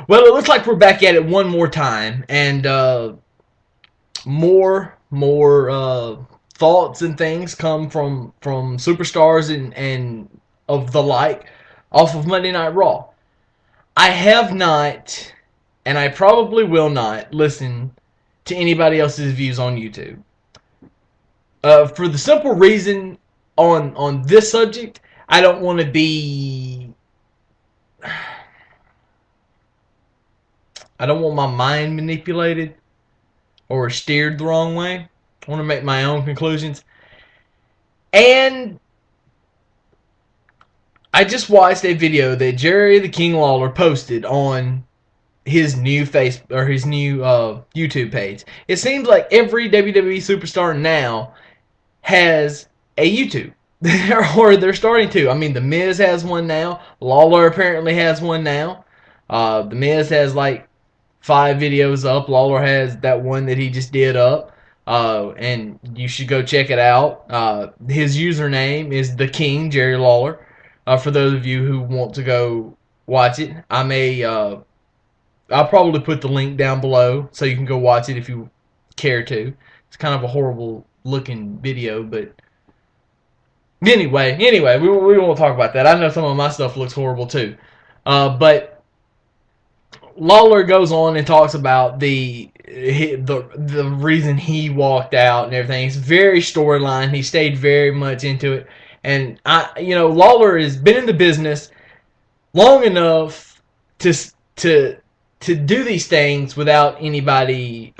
Well, it looks like we're back at it one more time, and more thoughts and things come from superstars and of the like off of Monday Night Raw. I have not, and I probably will not listen to anybody else's views on YouTube. For the simple reason on this subject, I don't want to be. I don't want my mind manipulated or steered the wrong way. I want to make my own conclusions. And I just watched a video that Jerry the King Lawler posted on his new YouTube page. It seems like every WWE superstar now has a YouTube. Or they're starting to. I mean, The Miz has one now. Lawler apparently has one now. The Miz has like 5 videos up. Lawler has that one that he just did up. And you should go check it out. His username is The King, Jerry Lawler. For those of you who want to go watch it, I'll probably put the link down below so you can go watch it if you care to. It's kind of a horrible looking video, but anyway, we won't talk about that. I know some of my stuff looks horrible too. But Lawler goes on and talks about the reason he walked out and everything. It's very storyline. He stayed very much into it, and Lawler has been in the business long enough to do these things without anybody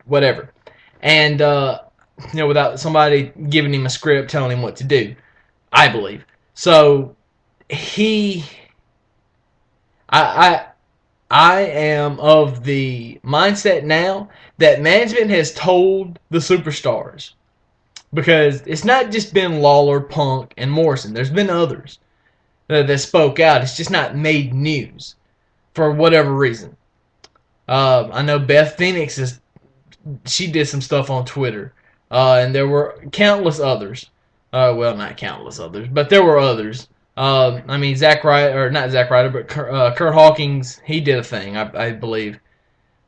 whatever, and without somebody giving him a script telling him what to do. I believe so. I am of the mindset now that management has told the superstars, because it's not just been Lawler, Punk, and Morrison. There's been others that spoke out. It's just not made news for whatever reason. I know Beth Phoenix she did some stuff on Twitter, and there were countless others. Well, not countless others, but there were others. I mean, Zack Ryder, or not Zack Ryder, but Kurt Hawkins, he did a thing, I believe.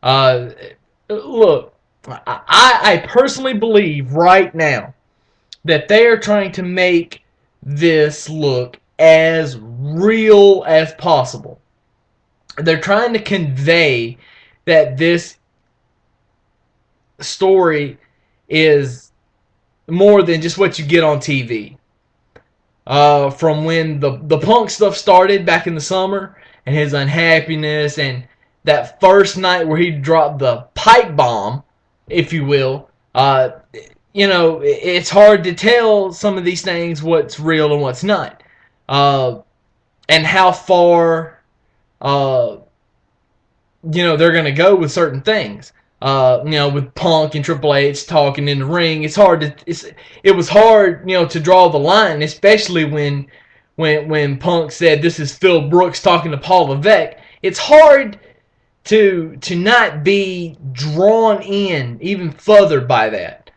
Look, I personally believe right now that they are trying to make this look as real as possible. They're trying to convey that this story is more than just what you get on TV. From when the Punk stuff started back in the summer, and his unhappiness, and that first night where he dropped the pipe bomb, if you will, it's hard to tell some of these things what's real and what's not, and how far they're going to go with certain things. With Punk and Triple H talking in the ring, it was hard, to draw the line, especially when Punk said, "This is Phil Brooks talking to Paul Levesque." It's hard to not be drawn in even further by that.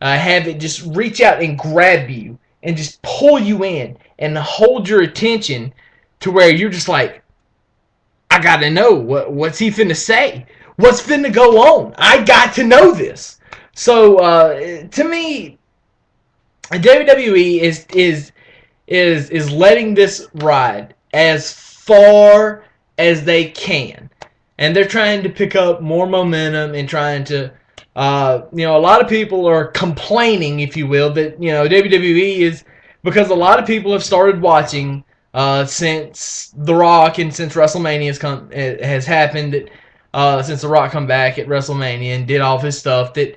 Have it just reach out and grab you and just pull you in and hold your attention to where you're just like, I gotta know what's he finna say. What's finna go on? I got to know this. So to me, WWE is letting this ride as far as they can, and they're trying to pick up more momentum and trying to. A lot of people are complaining, if you will, that WWE is, because a lot of people have started watching since The Rock and since WrestleMania has happened. That since The Rock come back at WrestleMania and did all of his stuff, that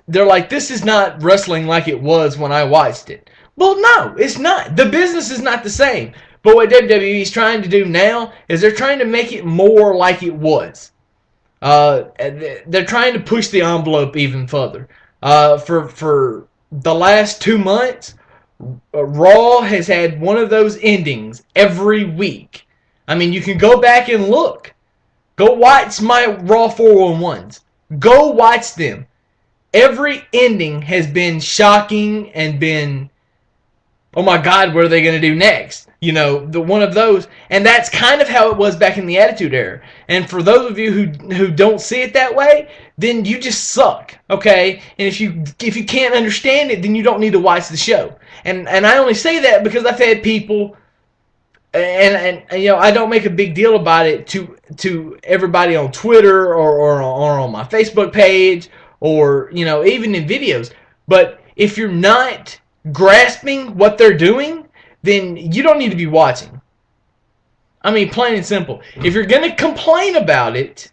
they're like, this is not wrestling like it was when I watched it. Well, no, it's not. The business is not the same. But what WWE is trying to do now is they're trying to make it more like it was. They're trying to push the envelope even further. For the last 2 months, Raw has had one of those endings every week. I mean, you can go back and look. Go watch my Raw 411s. Go watch them. Every ending has been shocking and been oh my God, what are they going to do next? You know, the one of those. And that's kind of how it was back in the Attitude Era. And for those of you who don't see it that way, then you just suck, okay? And if you can't understand it, then you don't need to watch the show. And I only say that because I've had people, and you know, I don't make a big deal about it to everybody on Twitter or on my Facebook page, or you know, even in videos. But if you're not grasping what they're doing, then you don't need to be watching. I mean, plain and simple. If you're gonna complain about it,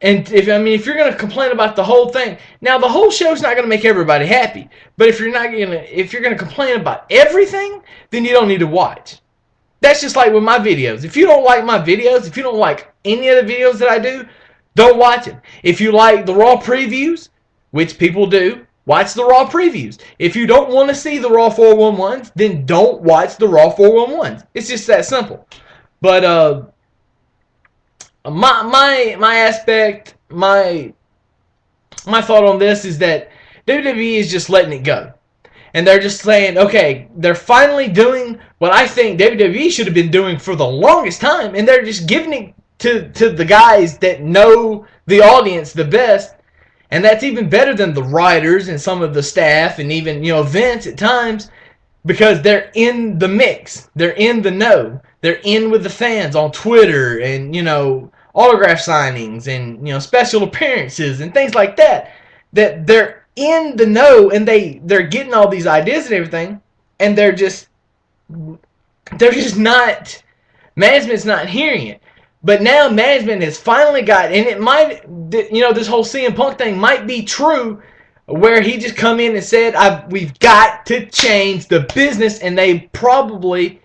and if you're gonna complain about the whole thing, now the whole show's not gonna make everybody happy. But if you're gonna complain about everything, then you don't need to watch. That's just like with my videos. If you don't like my videos, if you don't like any of the videos that I do, don't watch them. If you like the Raw previews, which people do, watch the Raw previews. If you don't want to see the Raw 411s, then don't watch the Raw 411s. It's just that simple. But my aspect, my thought on this is that WWE is just letting it go. And they're just saying, okay, they're finally doing what I think WWE should have been doing for the longest time, and they're just giving it to the guys that know the audience the best. And that's even better than the writers and some of the staff and even, you know, Vince at times, because they're in the mix. They're in the know. They're in with the fans on Twitter and, you know, autograph signings and, you know, special appearances and things like that. That they're in the know, and they're getting all these ideas and everything, and they're just not, management's not hearing it. But now management has finally got, and it might, you know, this whole CM Punk thing might be true, where he just come in and said, we've got to change the business, and they probably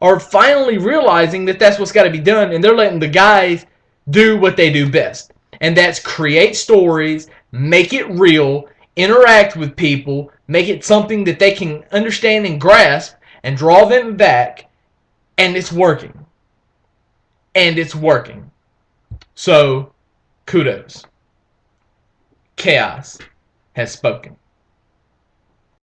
are finally realizing that that's what's got to be done, and they're letting the guys do what they do best, and that's create stories, make it real, interact with people, make it something that they can understand and grasp, and draw them back, and it's working. And it's working. So, kudos. Chaos has spoken.